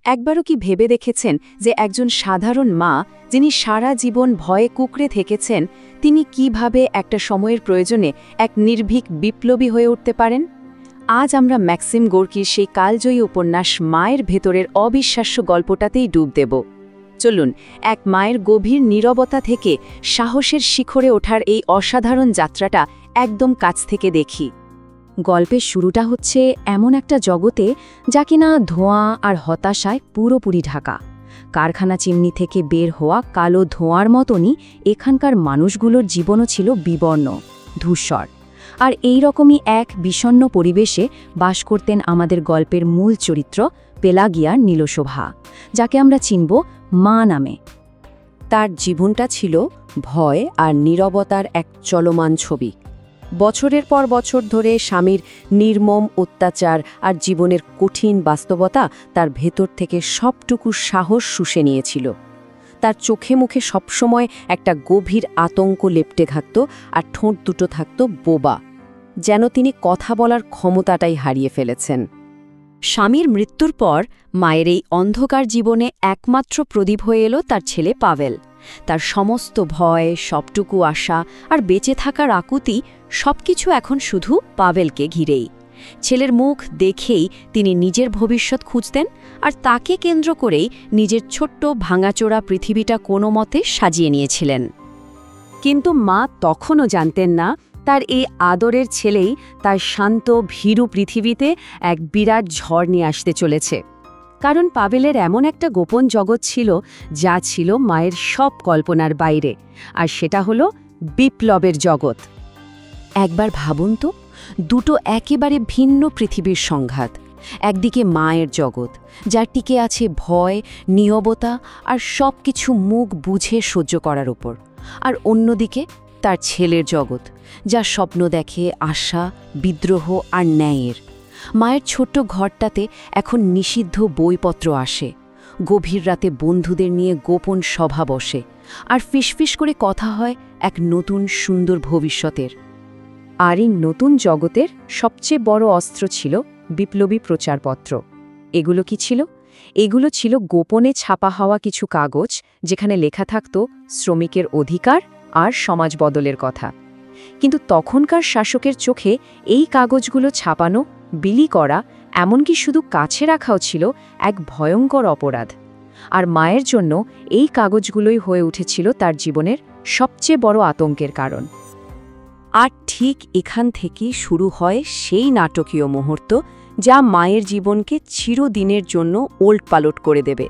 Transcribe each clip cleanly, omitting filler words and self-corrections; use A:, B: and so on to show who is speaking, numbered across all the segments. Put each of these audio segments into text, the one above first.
A: একবারও কি ভেবে দেখেছেন যে একজন সাধারণ মা যিনি সারা জীবন ভয়ে কুঁকড়ে থেকেছেন তিনি কিভাবে একটা সময়ের প্রয়োজনে এক নির্ভীক বিপ্লবী হয়ে উঠতে পারেন? আজ আমরা ম্যাক্সিম গোর্কির সেই কালজয়ী উপন্যাস মায়ের ভেতরের অবিশ্বাস্য গল্পটাতেই ডুব দেব। চলুন এক মায়ের গভীর নীরবতা থেকে সাহসের শিখরে ওঠার এই অসাধারণ যাত্রাটা একদম কাছ থেকে দেখি। গল্পের শুরুটা হচ্ছে এমন একটা জগতে যা কিনা ধোঁয়া আর হতাশায় পুরোপুরি ঢাকা। কারখানা চিমনি থেকে বের হওয়া কালো ধোঁয়ার মতনই এখানকার মানুষগুলোর জীবনও ছিল বিবর্ণ, ধূসর। আর এই রকমই এক বিষণ্ণ পরিবেশে বাস করতেন আমাদের গল্পের মূল চরিত্র পেলাগিয়া নীলশোভা, যাকে আমরা চিনব মা নামে। তার জীবনটা ছিল ভয় আর নীরবতার এক চলমান ছবি। বছরের পর বছর ধরে স্বামীর নির্মম অত্যাচার আর জীবনের কঠিন বাস্তবতা তার ভেতর থেকে সবটুকু সাহস শুষে নিয়েছিল। তার চোখে মুখে সবসময় একটা গভীর আতঙ্ক লেপ্টে থাকত আর ঠোঁট দুটো থাকত বোবা, যেন তিনি কথা বলার ক্ষমতাটাই হারিয়ে ফেলেছেন। স্বামীর মৃত্যুর পর মায়ের এই অন্ধকার জীবনে একমাত্র প্রদীপ হয়ে এলো তার ছেলে পাভেল। তার সমস্ত ভয়, সবটুকু আশা আর বেঁচে থাকার আকুতি সবকিছু এখন শুধু পাভেলকে ঘিরেই। ছেলের মুখ দেখেই তিনি নিজের ভবিষ্যৎ খুঁজতেন, আর তাকে কেন্দ্র করেই নিজের ছোট্ট ভাঙাচোরা পৃথিবীটা কোনো মতে সাজিয়ে নিয়েছিলেন। কিন্তু মা তখনও জানতেন না তার এই আদরের ছেলেই তার শান্ত ভীরু পৃথিবীতে এক বিরাট ঝড় নিয়ে আসতে চলেছে। কারণ পাভেলের এমন একটা গোপন জগৎ ছিল যা ছিল মায়ের সব কল্পনার বাইরে, আর সেটা হলো বিপ্লবের জগৎ। একবার ভাবুন তো, দুটো একেবারে ভিন্ন পৃথিবীর সংঘাত। একদিকে মায়ের জগৎ, যার টিকে আছে ভয়, নীরবতা আর সব কিছু মুখ বুঝে সহ্য করার উপর, আর অন্যদিকে তার ছেলের জগৎ, যা স্বপ্ন দেখে আশা, বিদ্রোহ আর ন্যায়ের। মায়ের ছোট্ট ঘরটাতে এখন নিষিদ্ধ বইপত্র আসে, গভীর রাতে বন্ধুদের নিয়ে গোপন সভা বসে, আর ফিসফিস করে কথা হয় এক নতুন সুন্দর ভবিষ্যতের। আর এই নতুন জগতের সবচেয়ে বড় অস্ত্র ছিল বিপ্লবী প্রচারপত্র। এগুলো কি ছিল? এগুলো ছিল গোপনে ছাপা হওয়া কিছু কাগজ, যেখানে লেখা থাকত শ্রমিকের অধিকার আর সমাজ বদলের কথা। কিন্তু তখনকার শাসকের চোখে এই কাগজগুলো ছাপানো, বিলি করা, এমনকি শুধু কাছে রাখাও ছিল এক ভয়ঙ্কর অপরাধ। আর মায়ের জন্য এই কাগজগুলোই হয়ে উঠেছিল তার জীবনের সবচেয়ে বড় আতঙ্কের কারণ। আর ঠিক এখান থেকেই শুরু হয় সেই নাটকীয় মুহূর্ত যা মায়ের জীবনকে চিরদিনের জন্য ওলটপালট করে দেবে।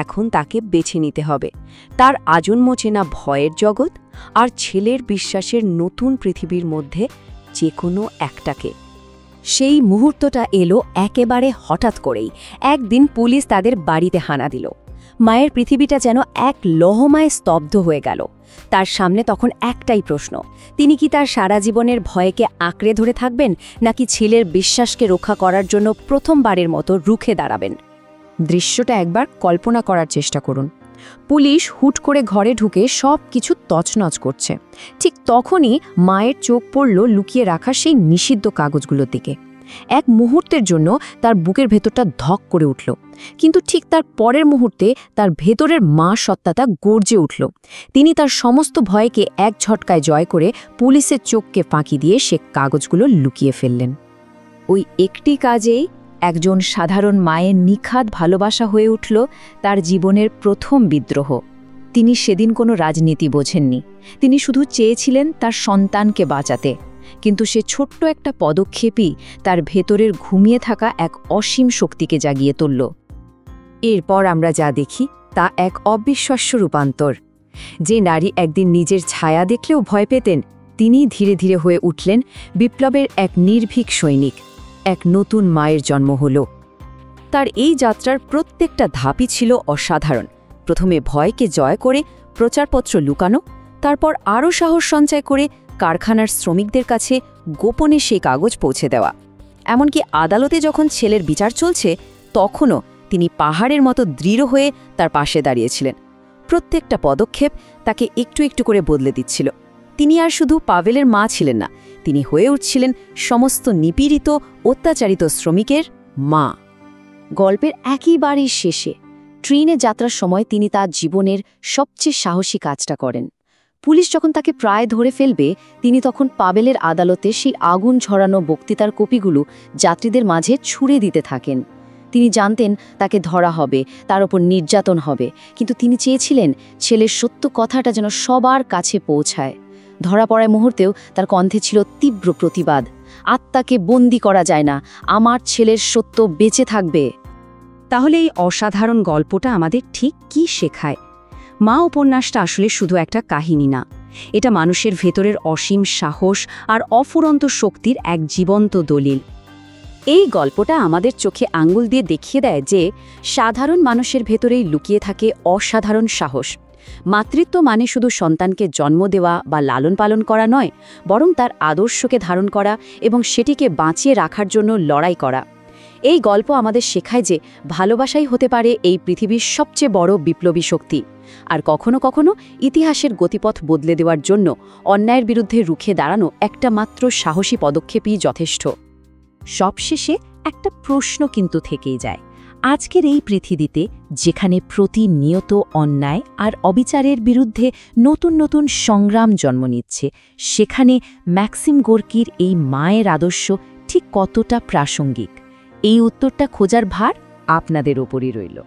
A: এখন তাকে বেছে নিতে হবে তার আজন্ম চেনা ভয়ের জগৎ আর ছেলের বিশ্বাসের নতুন পৃথিবীর মধ্যে যে কোনো একটাকে। সেই মুহূর্তটা এলো একেবারে হঠাৎ করেই। একদিন পুলিশ তাদের বাড়িতে হানা দিল। মায়ের পৃথিবীটা যেন এক লহমায় স্তব্ধ হয়ে গেল। তার সামনে তখন একটাই প্রশ্ন, তিনি কি তার সারা জীবনের ভয়কে আঁকড়ে ধরে থাকবেন, নাকি ছেলের বিশ্বাসকে রক্ষা করার জন্য প্রথমবারের মতো রুখে দাঁড়াবেন? দৃশ্যটা একবার কল্পনা করার চেষ্টা করুন। পুলিশ হুট করে ঘরে ঢুকে সব কিছু তছনছ করছে। ঠিক তখনই মায়ের চোখ পড়ল লুকিয়ে রাখা সেই নিষিদ্ধ কাগজগুলোর দিকে। এক মুহূর্তের জন্য তার বুকের ভেতরটা ধক করে উঠল, কিন্তু ঠিক তার পরের মুহূর্তে তার ভেতরের মা সত্তাটা গর্জে উঠল। তিনি তার সমস্ত ভয়কে এক ঝটকায় জয় করে পুলিশের চোখকে ফাঁকি দিয়ে সে কাগজগুলো লুকিয়ে ফেললেন। ওই একটি কাজেই একজন সাধারণ মায়ের নিখাদ ভালোবাসা হয়ে উঠল তার জীবনের প্রথম বিদ্রোহ। তিনি সেদিন কোনো রাজনীতি বোঝেননি, তিনি শুধু চেয়েছিলেন তার সন্তানকে বাঁচাতে। কিন্তু সে ছোট্ট একটা পদক্ষেপই তার ভেতরের ঘুমিয়ে থাকা এক অসীম শক্তিকে জাগিয়ে তুলল। এরপর আমরা যা দেখি তা এক অবিশ্বাস্য রূপান্তর। যে নারী একদিন নিজের ছায়া দেখলেও ভয় পেতেন, তিনি ধীরে ধীরে হয়ে উঠলেন বিপ্লবের এক নির্ভীক সৈনিক। এক নতুন মায়ের জন্ম হল। তার এই যাত্রার প্রত্যেকটা ধাপই ছিল অসাধারণ। প্রথমে ভয়কে জয় করে প্রচারপত্র লুকানো, তারপর আরও সাহস সঞ্চয় করে কারখানার শ্রমিকদের কাছে গোপনে সেই কাগজ পৌঁছে দেওয়া। এমনকি আদালতে যখন ছেলের বিচার চলছে, তখনও তিনি পাহাড়ের মতো দৃঢ় হয়ে তার পাশে দাঁড়িয়েছিলেন। প্রত্যেকটা পদক্ষেপ তাকে একটু একটু করে বদলে দিচ্ছিল। তিনি আর শুধু পাভেলের মা ছিলেন না, তিনি হয়ে উঠছিলেন সমস্ত নিপীড়িত, অত্যাচারিত শ্রমিকের মা।
B: গল্পের একেবারেই শেষে ট্রেনে যাত্রার সময় তিনি তার জীবনের সবচেয়ে সাহসী কাজটা করেন। পুলিশ যখন তাকে প্রায় ধরে ফেলবে, তিনি তখন পাবেলের আদালতে সেই আগুন ঝরানো বক্তৃতার কপিগুলো যাত্রীদের মাঝে ছুঁড়ে দিতে থাকেন। তিনি জানতেন তাকে ধরা হবে, তার ওপর নির্যাতন হবে, কিন্তু তিনি চেয়েছিলেন ছেলের সত্য কথাটা যেন সবার কাছে পৌঁছায়। ধরা পড়ার মুহূর্তেও তার কণ্ঠে ছিল তীব্র প্রতিবাদ। আত্মাকে বন্দি করা যায় না, আমার ছেলের সত্য বেঁচে থাকবে।
A: তাহলে এই অসাধারণ গল্পটা আমাদের ঠিক কী শেখায়? মা উপন্যাসটা আসলে শুধু একটা কাহিনী না, এটা মানুষের ভেতরের অসীম সাহস আর অফুরন্ত শক্তির এক জীবন্ত দলিল। এই গল্পটা আমাদের চোখে আঙ্গুল দিয়ে দেখিয়ে দেয় যে সাধারণ মানুষের ভেতরেই লুকিয়ে থাকে অসাধারণ সাহস। মাতৃত্ব মানে শুধু সন্তানকে জন্ম দেওয়া বা লালন পালন করা নয়, বরং তার আদর্শকে ধারণ করা এবং সেটিকে বাঁচিয়ে রাখার জন্য লড়াই করা। এই গল্প আমাদের শেখায় যে ভালোবাসাই হতে পারে এই পৃথিবীর সবচেয়ে বড় বিপ্লবী শক্তি। আর কখনো কখনো ইতিহাসের গতিপথ বদলে দেওয়ার জন্য অন্যায়ের বিরুদ্ধে রুখে দাঁড়ানো একটা মাত্র সাহসী পদক্ষেপই যথেষ্ট। সবশেষে একটা প্রশ্ন কিন্তু থেকেই যায়। আজকের এই পৃথিবীতে যেখানে প্রতিনিয়ত অন্যায় আর অবিচারের বিরুদ্ধে নতুন নতুন সংগ্রাম জন্ম নিচ্ছে, সেখানে ম্যাক্সিম গোর্কির এই মায়ের আদর্শ ঠিক কতটা প্রাসঙ্গিক? এই উত্তরটা খোঁজার ভার আপনাদের ওপরই রইল।